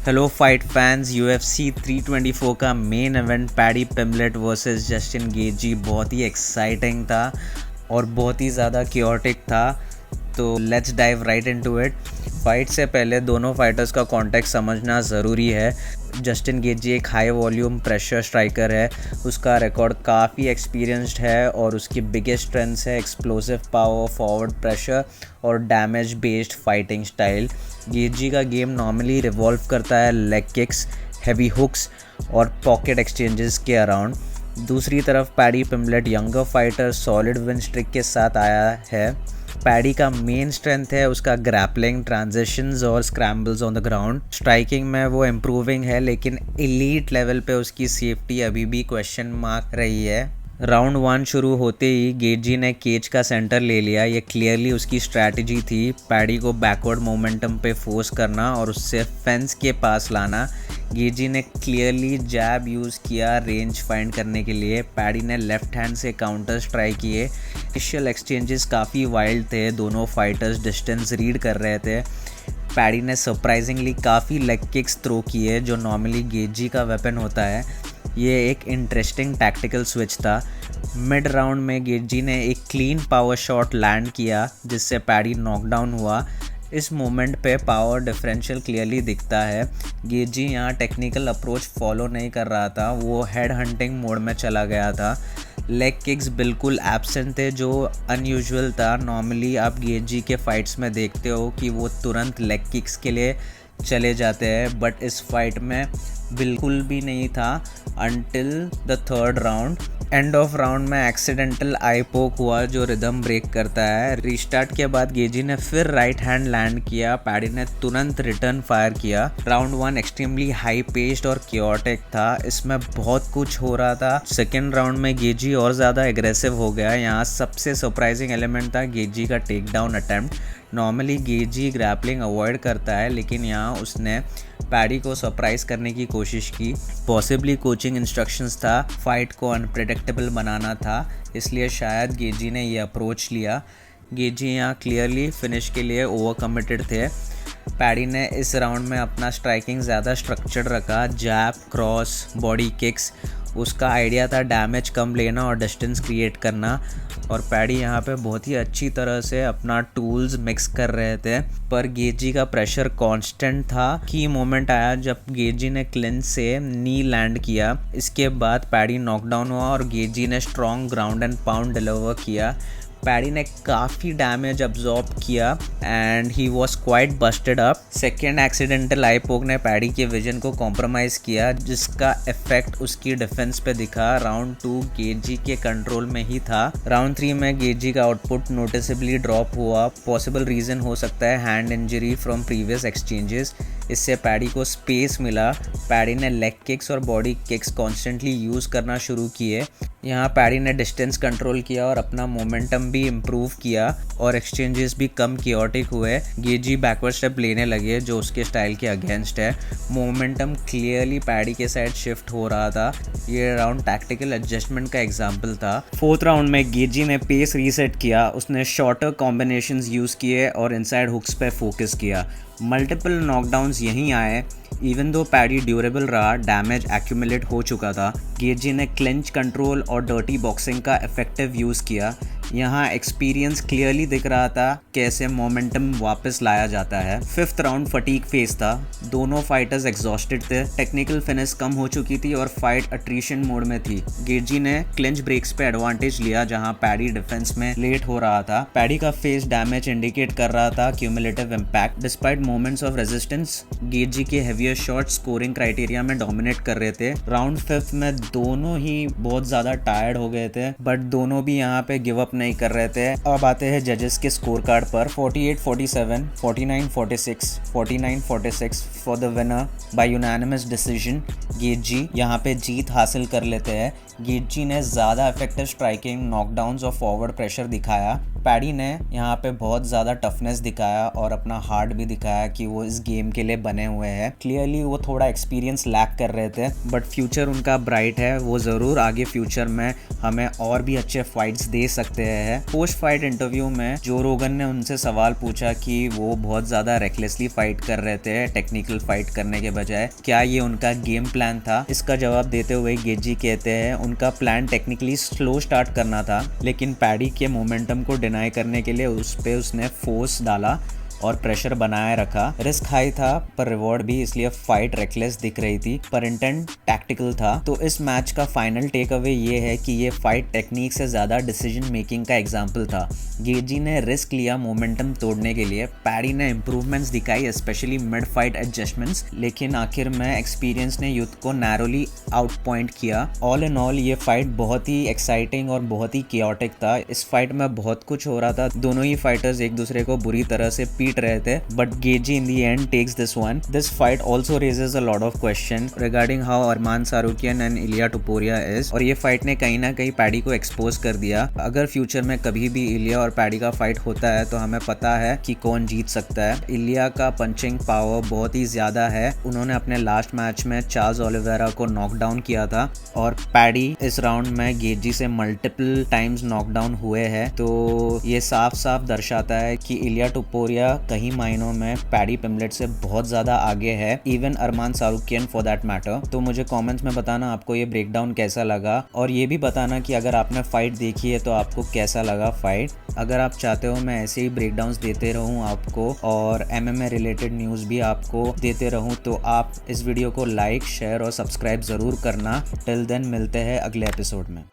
Hello fight fans. UFC 324 का main event paddy पिम्बलेट versus Justin Gaethje बहुत ही exciting था और बहुत ही ज़्यादा क्योटिक था। तो let's dive right into it. Fight से पहले दोनों फाइटर्स का कॉन्टेक्स्ट समझना ज़रूरी है। जस्टिन गेजी एक हाई वॉल्यूम प्रेशर स्ट्राइकर है, उसका रिकॉर्ड काफ़ी एक्सपीरियंस्ड है और उसकी बिगेस्ट स्ट्रेंथ्स है एक्सप्लोसिव पावर, फॉरवर्ड प्रेशर और damage based fighting style. Gaethje का गेम नॉर्मली रिवॉल्व करता है लेग किक्स, हैवी हुक्स और पॉकेट एक्सचेंजेस के अराउंड। दूसरी तरफ paddy पिम्बलेट younger fighter solid win streak के साथ आया है। पैडी का मेन स्ट्रेंथ है उसका ग्रैपलिंग, ट्रांजिशंस और स्क्रैम्बल्स ऑन द ग्राउंड। स्ट्राइकिंग में वो इम्प्रूविंग है, लेकिन एलीट लेवल पे उसकी सेफ्टी अभी भी क्वेश्चन मार्क रही है। राउंड 1 शुरू होते ही गेजी ने केज का सेंटर ले लिया। ये क्लियरली उसकी स्ट्रैटेजी थी, पैडी को बैकवर्ड मोमेंटम पे फोर्स करना और उससे फेंस के पास लाना। गेजी ने क्लियरली जैब यूज़ किया रेंज फाइंड करने के लिए। पैडी ने लेफ्ट हैंड से काउंटर स्ट्राइक किए। इनिशियल एक्सचेंजेस काफ़ी वाइल्ड थे, दोनों फाइटर्स डिस्टेंस रीड कर रहे थे। पैडी ने सरप्राइजिंगली काफ़ी लेग किक्स थ्रो किए जो नॉर्मली गेजी का वेपन होता है। ये एक इंटरेस्टिंग टैक्टिकल स्विच था। मिड राउंड में गेजी ने एक क्लीन पावर शॉट लैंड किया जिससे पैडी नॉकडाउन हुआ। इस मोमेंट पे पावर डिफरेंशियल क्लियरली दिखता है। गेजी यहाँ टेक्निकल अप्रोच फॉलो नहीं कर रहा था, वो हेड हंटिंग मोड में चला गया था। लेग किक्स बिल्कुल एब्सेंट थे जो अनयूजुअल था। नॉर्मली आप गेजी के फाइट्स में देखते हो कि वो तुरंत लेग किक्स के लिए चले जाते हैं, बट इस फाइट में बिल्कुल भी नहीं था until the third round. End of round में एक्सीडेंटल आई पोक हुआ जो रिदम ब्रेक करता है। रीस्टार्ट के बाद गेजी ने फिर राइट हैंड लैंड किया, पैडी ने तुरंत रिटर्न फायर किया। राउंड 1 एक्सट्रीमली हाई पेस्ड और क्योटिक था, इसमें बहुत कुछ हो रहा था। सेकेंड राउंड में गेजी और ज़्यादा एग्रेसिव हो गया। यहाँ सबसे सरप्राइजिंग एलिमेंट था गेजी का take down attempt. Normally Gaethje grappling avoid करता है, लेकिन यहाँ उसने पैडी को सरप्राइज करने की कोशिश की। पॉसिबली कोचिंग इंस्ट्रक्शंस था, फाइट को अनप्रेडिक्टेबल बनाना था, इसलिए शायद गेजी ने ये अप्रोच लिया। गेजी यहाँ क्लियरली फिनिश के लिए ओवर कमिटेड थे। पैडी ने इस राउंड में अपना स्ट्राइकिंग ज़्यादा स्ट्रक्चर्ड रखा, जैब, क्रॉस, बॉडी किक्स। उसका आइडिया था डैमेज कम लेना और डिस्टेंस क्रिएट करना, और पैडी यहाँ पे बहुत ही अच्छी तरह से अपना टूल्स मिक्स कर रहे थे। पर गेजी का प्रेशर कांस्टेंट था। की मोमेंट आया जब गेजी ने क्लिंच से नी लैंड किया। इसके बाद पैडी नॉकडाउन हुआ और गेजी ने strong ground and pound deliver किया। पैडी ने काफ़ी डैमेज अब्जॉर्ब किया and he was quite busted up. Second accidental eye poke ने पैडी के विजन को कॉम्प्रोमाइज़ किया, जिसका इफेक्ट उसकी डिफेंस पे दिखा। राउंड 2 गेजी के कंट्रोल में ही था। राउंड 3 में गेजी का आउटपुट नोटिसेबली ड्रॉप हुआ। पॉसिबल रीज़न हो सकता है hand injury from previous exchanges. इससे पैडी को स्पेस मिला। पैडी ने लेग किक्स और बॉडी किक्स कॉन्स्टेंटली यूज़ करना शुरू किए। यहाँ पैडी ने डिस्टेंस कंट्रोल किया और अपना मोमेंटम भी इम्प्रूव किया और एक्सचेंजेस भी कम क्योटिक हुए। गेजी बैकवर्ड स्टेप लेने लगे जो उसके स्टाइल के अगेंस्ट है। मोमेंटम क्लियरली पैडी के साइड शिफ्ट हो रहा था। ये राउंड टैक्टिकल एडजस्टमेंट का एग्जाम्पल था। फोर्थ राउंड में गेजी ने पेस रीसेट किया। उसने शॉर्टर कॉम्बिनेशंस यूज़ किए और इनसाइड हुक्स पे फोकस किया। मल्टीपल नॉकडाउन्स यहीं आए। इवन दो पैडी ड्यूरेबल रहा, डैमेज एक्यूमुलेट हो चुका था। गेजी ने क्लेंच कंट्रोल और डर्टी बॉक्सिंग का इफेक्टिव यूज़ किया। यहाँ एक्सपीरियंस क्लियरली दिख रहा था कैसे मोमेंटम वापस लाया जाता है। फिफ्थ राउंड फटीग फेस था। दोनों फाइटर्स एग्जॉस्टेड थे, टेक्निकल फिनिश कम हो चुकी थी और फाइट अट्रीशन मोड में थी। गेजी ने क्लिंच ब्रेक्स पे एडवांटेज लिया जहाँ पैडी डिफेंस में लेट हो रहा था। पैडी का फेस डैमेज इंडिकेट कर रहा था cumulative impact. Despite moments of resistance, Gaethje के हेवियर शॉट स्कोरिंग क्राइटेरिया में डोमिनेट कर रहे थे। राउंड 5 में दोनों ही बहुत ज़्यादा टायर्ड हो गए थे, बट दोनों भी यहाँ पे गिव अप नहीं कर रहे थे। अब आते हैं जजेस के स्कोर कार्ड पर। 48-47, 49-46, 49-46 for the winner bye unanimous decision. Gaethje यहाँ पे जीत हासिल कर लेते हैं। गेजी ने ज़्यादा इफेक्टिव स्ट्राइकिंग, नॉकडाउन्स और फॉरवर्ड प्रेशर दिखाया। पैडी ने यहाँ पे बहुत ज़्यादा टफनेस दिखाया और अपना हार्ट भी दिखाया कि वो इस गेम के लिए बने हुए हैं। क्लियरली वो थोड़ा एक्सपीरियंस लैक कर रहे थे, बट फ्यूचर उनका ब्राइट है। वो ज़रूर आगे फ्यूचर में हमें और भी अच्छे फाइट्स दे सकते हैं। पोस्ट फाइट इंटरव्यू में जो रोगन ने उनसे सवाल पूछा कि वो बहुत ज़्यादा रेकलेसली फाइट कर रहे थे टेक्निकल फाइट करने के बजाय, क्या ये उनका गेम प्लान था? इसका जवाब देते हुए गेजी कहते हैं उनका प्लान टेक्निकली स्लो स्टार्ट करना था, लेकिन पैडी के मोमेंटम को डिनाई करने के लिए उस पे उसने फोर्स डाला और प्रेशर बनाए रखा। रिस्क हाई था पर रिवॉर्ड भी, इसलिए फाइट रेकलेस दिख रही थी पर इंटेंट टैक्टिकल था। तो इस मैच का फाइनल टेक अवे ये है कि ये फाइट टेक्निक से ज़्यादा डिसीजन मेकिंग का एग्जाम्पल था। गेजी ने रिस्क लिया मोमेंटम तोड़ने के लिए, पैडी ने इंप्रूवमेंट्स दिखाई स्पेशली मिड फाइट एडजस्टमेंट्स, लेकिन आखिर में एक्सपीरियंस ने युद्ध को नैरोली आउट पॉइंट किया। ऑल इन ऑल ये फाइट बहुत ही एक्साइटिंग और बहुत ही कियोटिक था। इस फाइट में बहुत कुछ हो रहा था, दोनों ही फाइटर्स एक दूसरे को बुरी तरह से पीट रहे थे, but Gaethje in the end takes this one. This fight also raises a lot of questions regarding how Arman Tsarukyan and Ilia Topuria is, और ये फाइट ने कहीं ना कहीं पैडी को एक्सपोज कर दिया। अगर फ्यूचर में कभी भी इलिया और पैडी का फाइट होता है तो हमें पता है कि कौन जीत सकता है। इलिया का पंचिंग पावर बहुत ही ज्यादा है, उन्होंने अपने लास्ट मैच में चार्ल्स ओलिवेरा को नॉकडाउन किया था, और पैडी इस राउंड में गेजी से मल्टीपल टाइम्स नॉकडाउन हुए हैं। तो ये साफ साफ दर्शाता है कि इलिया टोपुरिया कहीं मायनों में पैडी पिमलेट से बहुत ज़्यादा आगे है, even Arman Tsarukyan for that matter. तो मुझे कमेंट्स में बताना आपको ये ब्रेकडाउन कैसा लगा, और ये भी बताना कि अगर आपने फाइट देखी है तो आपको कैसा लगा फाइट। अगर आप चाहते हो मैं ऐसे ही ब्रेकडाउन्स देते रहूं आपको और MMA रिलेटेड न्यूज़ भी आपको देते रहूं, तो आप इस वीडियो को लाइक, शेयर और सब्सक्राइब ज़रूर करना। टिल देन मिलते हैं अगले एपिसोड में।